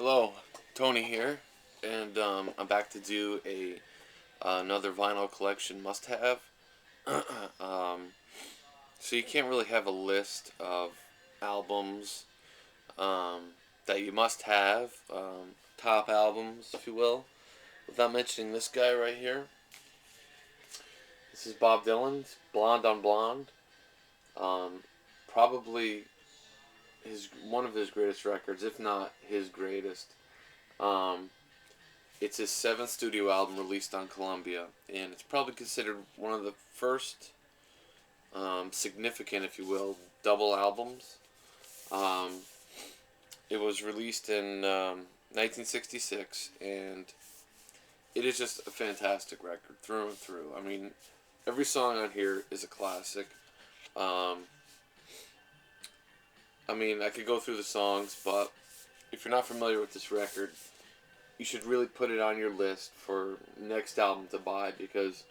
Hello, Tony here, and I'm back to do another vinyl collection must-have. um, so you can't really have a list of albums that you must have, top albums, if you will, without mentioning this guy right here. This is Bob Dylan's "Blonde on Blonde." Um, Probably his one of his greatest records, if not his greatest. Um, It's his seventh studio album released on Columbia, and it's probably considered one of the first significant, if you will, double albums. Um, it was released in 1966, and it is just a fantastic record through and through. I mean, every song on here is a classic. Um, I could go through the songs, but if you're not familiar with this record, you should really put it on your list for next album to buy, because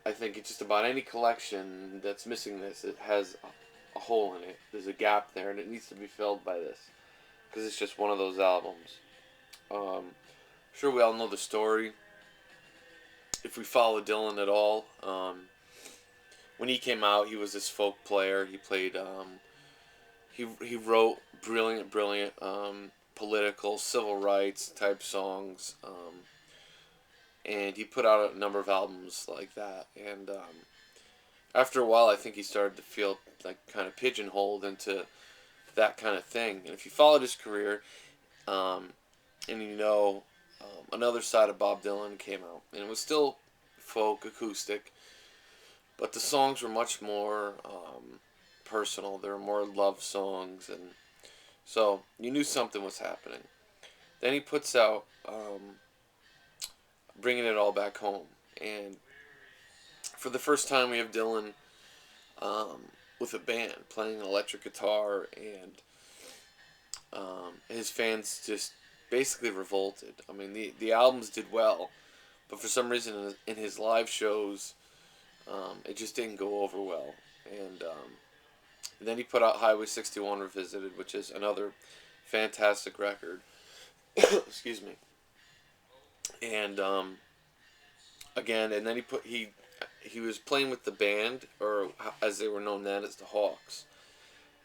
I think it's just about any collection that's missing this. It has a hole in it. There's a gap there, and it needs to be filled by this, because it's just one of those albums. Sure, we all know the story. If we follow Dylan at all, when he came out, he was this folk player. He played. He wrote brilliant political civil rights type songs. And he put out a number of albums like that. And after a while, I think he started to feel like kind of pigeonholed into that kind of thing. And if you followed his career, um, and another side of Bob Dylan came out, and it was still folk acoustic, but the songs were much more personal. They were more love songs, and so you knew something was happening. Then he puts out Bringing It All Back Home, and for the first time we have Dylan with a band playing an electric guitar, and his fans just basically revolted. I mean, the albums did well, but for some reason in his live shows, it just didn't go over well. And then he put out Highway 61 Revisited, which is another fantastic record. Excuse me. And again, and then he was playing with the band, or as they were known then as the Hawks,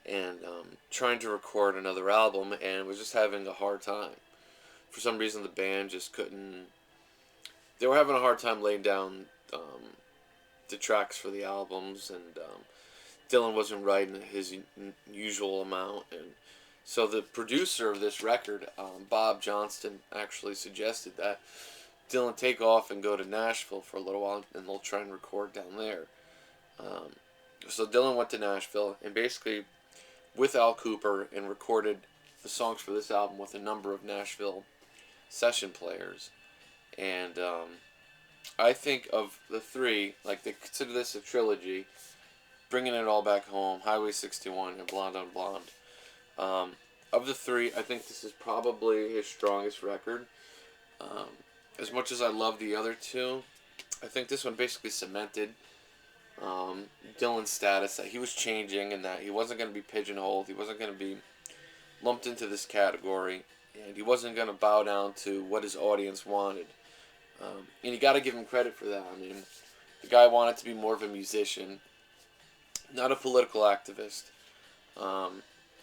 and trying to record another album, and was just having a hard time. For some reason, the band just couldn't. They were having a hard time laying down the tracks for the albums, and Dylan wasn't writing his usual amount, and so the producer of this record, Bob Johnston, actually suggested that Dylan take off and go to Nashville for a little while, and they'll try and record down there. So Dylan went to Nashville, and basically with Al Cooper, and recorded the songs for this album with a number of Nashville session players. And I think of the three, like they consider this a trilogy: Bringing It All Back Home, Highway 61, and Blonde on Blonde. Of the three, I think this is probably his strongest record. As much as I love the other two, I think this one basically cemented Dylan's status, that he was changing, and that he wasn't going to be pigeonholed. He wasn't going to be lumped into this category, and he wasn't going to bow down to what his audience wanted. And you got to give him credit for that. I mean, the guy wanted to be more of a musician, not a political activist.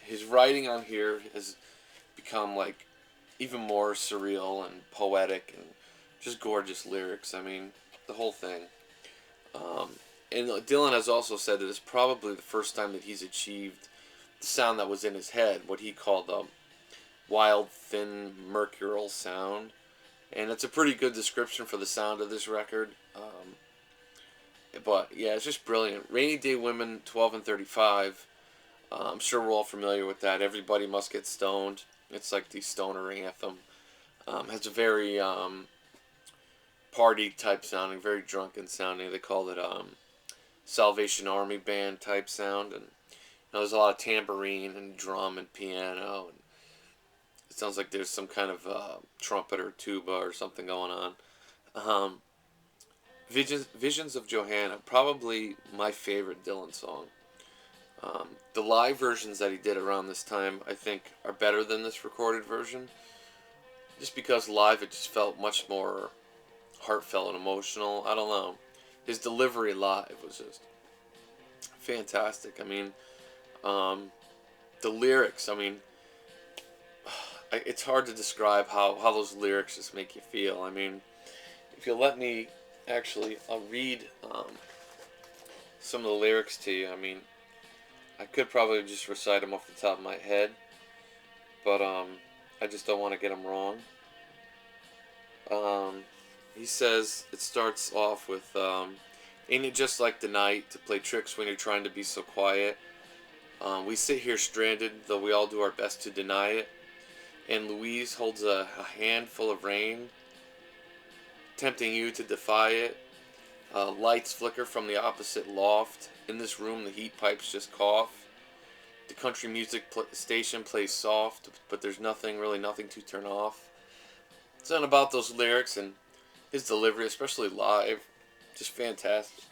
His writing on here has become like even more surreal and poetic, and just gorgeous lyrics. I mean, the whole thing. And Dylan has also said that it's probably the first time that he's achieved the sound that was in his head, what he called the wild, thin, mercurial sound. And it's a pretty good description for the sound of this record. But yeah, it's just brilliant. Rainy Day Women 12 and 35. I'm sure we're all familiar with that. Everybody Must Get Stoned. It's like the stoner anthem. Has a very party type sounding, very drunken sounding. They call it Salvation Army band type sound, and there's a lot of tambourine and drum and piano, and it sounds like there's some kind of trumpet or tuba or something going on. Visions of Johanna, probably my favorite Dylan song. The live versions that he did around this time, I think, are better than this recorded version. just because live it just felt much more heartfelt and emotional. I don't know. His delivery live was just fantastic. I mean, um, the lyrics. I mean, it's hard to describe how those lyrics just make you feel. I mean, if you let me, actually, I'll read some of the lyrics to you. I mean, I could probably just recite them off the top of my head, but I just don't want to get them wrong. Um, he says it starts off with, "Ain't it just like the night to play tricks when you're trying to be so quiet? We sit here stranded, though we all do our best to deny it. And Louise holds a handful of rain, tempting you to defy it. Lights flicker from the opposite loft. In this room, the heat pipes just cough. The country music station plays soft, but there's really nothing to turn off." Something about those lyrics and his delivery, especially live, just fantastic.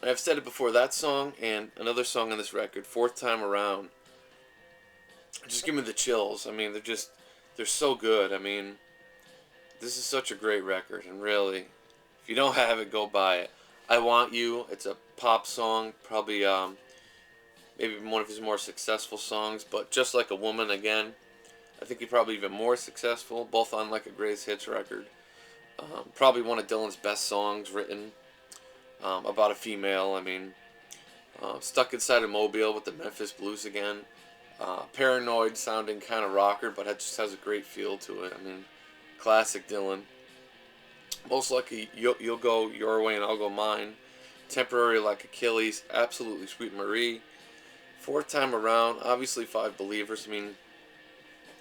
I've said it before, that song and another song on this record, Fourth Time Around, just give me the chills. I mean, they're so good. I mean, this is such a great record, and really, if you don't have it, go buy it. I Want You, it's a pop song, probably maybe one of his more successful songs, but Just Like a Woman, again, I think he probably even more successful, both on like a greatest hits record. Probably one of Dylan's best songs written about a female. I mean, Stuck Inside a Mobile with the Memphis Blues again. Paranoid sounding kind of rocker, but it just has a great feel to it. I mean, classic Dylan. Most Likely You'll Go Your Way and I'll Go Mine. Temporary Like Achilles. Absolutely Sweet Marie. Fourth Time Around. Obviously Five Believers. I mean,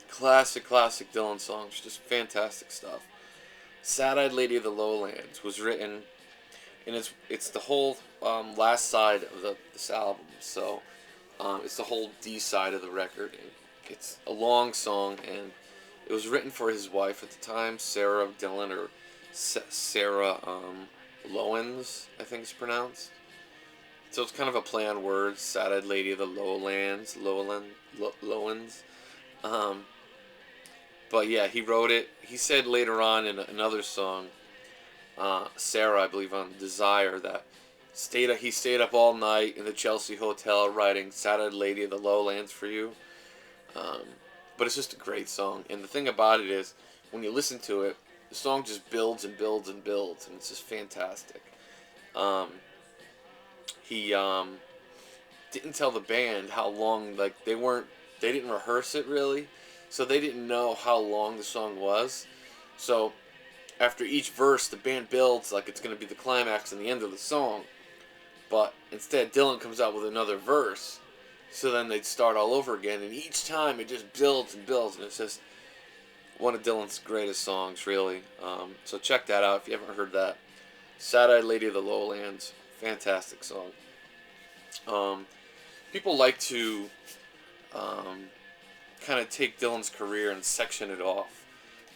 classic Dylan songs. Just fantastic stuff. Sad-Eyed Lady of the Lowlands was written, and it's the whole last side of this album. So it's the whole D side of the record. And it's a long song, and it was written for his wife at the time, Sarah Dillon, or Sarah Lowens, I think it's pronounced. So it's kind of a play on words. Sad-Eyed Lady of the Lowlands, Lowlands. Um, but yeah, he wrote it. He said later on in another song, Sarah, I believe, on Desire, that he stayed up all night in the Chelsea hotel writing "Sad-Eyed Lady of the Lowlands" for you. Um, but it's just a great song, and the thing about it is, when you listen to it, the song just builds and builds and builds, and it's just fantastic. Um, he didn't tell the band how long, like they didn't rehearse it really, so they didn't know how long the song was. So after each verse, the band builds like it's going to be the climax and the end of the song, but instead Dylan comes out with another verse, so then they'd start all over again, and each time it just builds and builds, and it's just one of Dylan's greatest songs, really. So check that out if you haven't heard that. Sad-Eyed Lady of the Lowlands, fantastic song. People like to kind of take Dylan's career and section it off.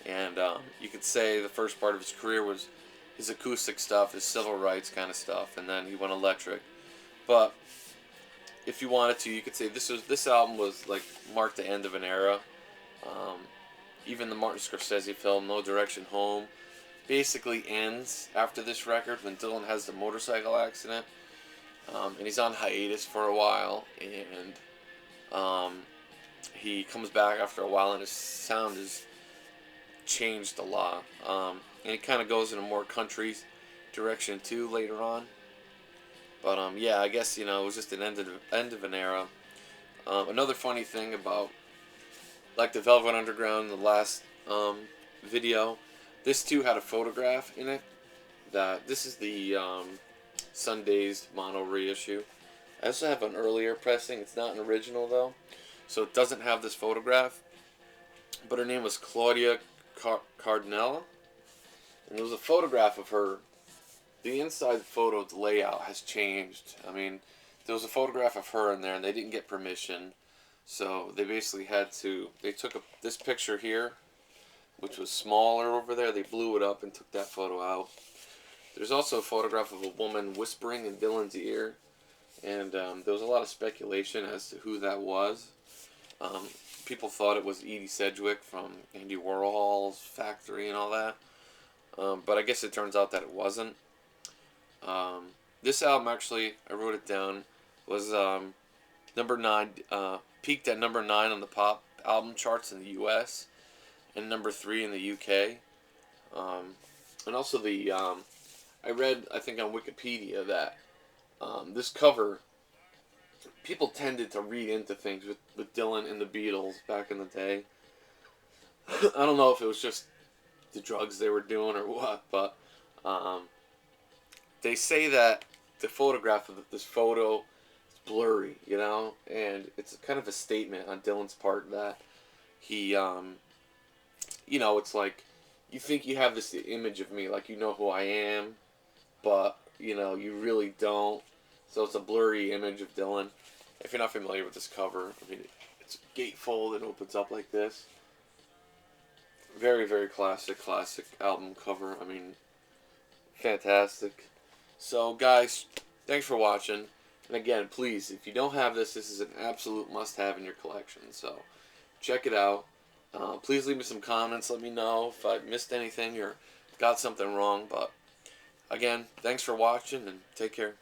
And you could say the first part of his career was his acoustic stuff, his civil rights kind of stuff, and then he went electric. But if you wanted to, you could say this album was like marked the end of an era. Even the Martin Scorsese film No Direction Home basically ends after this record when Dylan has the motorcycle accident, and he's on hiatus for a while, and he comes back after a while, and his sound has changed a lot, and it kind of goes in a more country direction too later on. But yeah, I guess it was just an end of an era. Another funny thing about like the Velvet Underground, the last video, this too had a photograph in it. This is the Sundazed mono reissue. I also have an earlier pressing. It's not an original though, so it doesn't have this photograph. But her name was Claudia Cardinella, and there was a photograph of her. The inside photo, the layout has changed. I mean, there was a photograph of her in there, and they didn't get permission, so they basically had to. They took this picture here, which was smaller over there. They blew it up and took that photo out. There's also a photograph of a woman whispering in Dylan's ear, and there was a lot of speculation as to who that was. Um, People thought it was Edie Sedgwick from Andy Warhol's Factory and all that. But I guess it turns out that it wasn't. This album actually, I wrote it down, was number 9, peaked at number 9 on the pop album charts in the U.S. and number 3 in the U.K. And also I read, I think on Wikipedia that this cover, people tended to read into things with Dylan and the Beatles back in the day. I don't know if it was just the drugs they were doing or what, but um, they say that the photograph of this photo is blurry, and it's kind of a statement on Dylan's part that he, it's like, you think you have this image of me, like you know who I am, but, you really don't. So it's a blurry image of Dylan. If you're not familiar with this cover, I mean, it's a gatefold that opens up like this. Very, very classic album cover. I mean, fantastic. So, guys, thanks for watching. And again, please, if you don't have this, this is an absolute must-have in your collection. So, check it out. Please leave me some comments. Let me know if I missed anything or got something wrong. But, again, thanks for watching, and take care.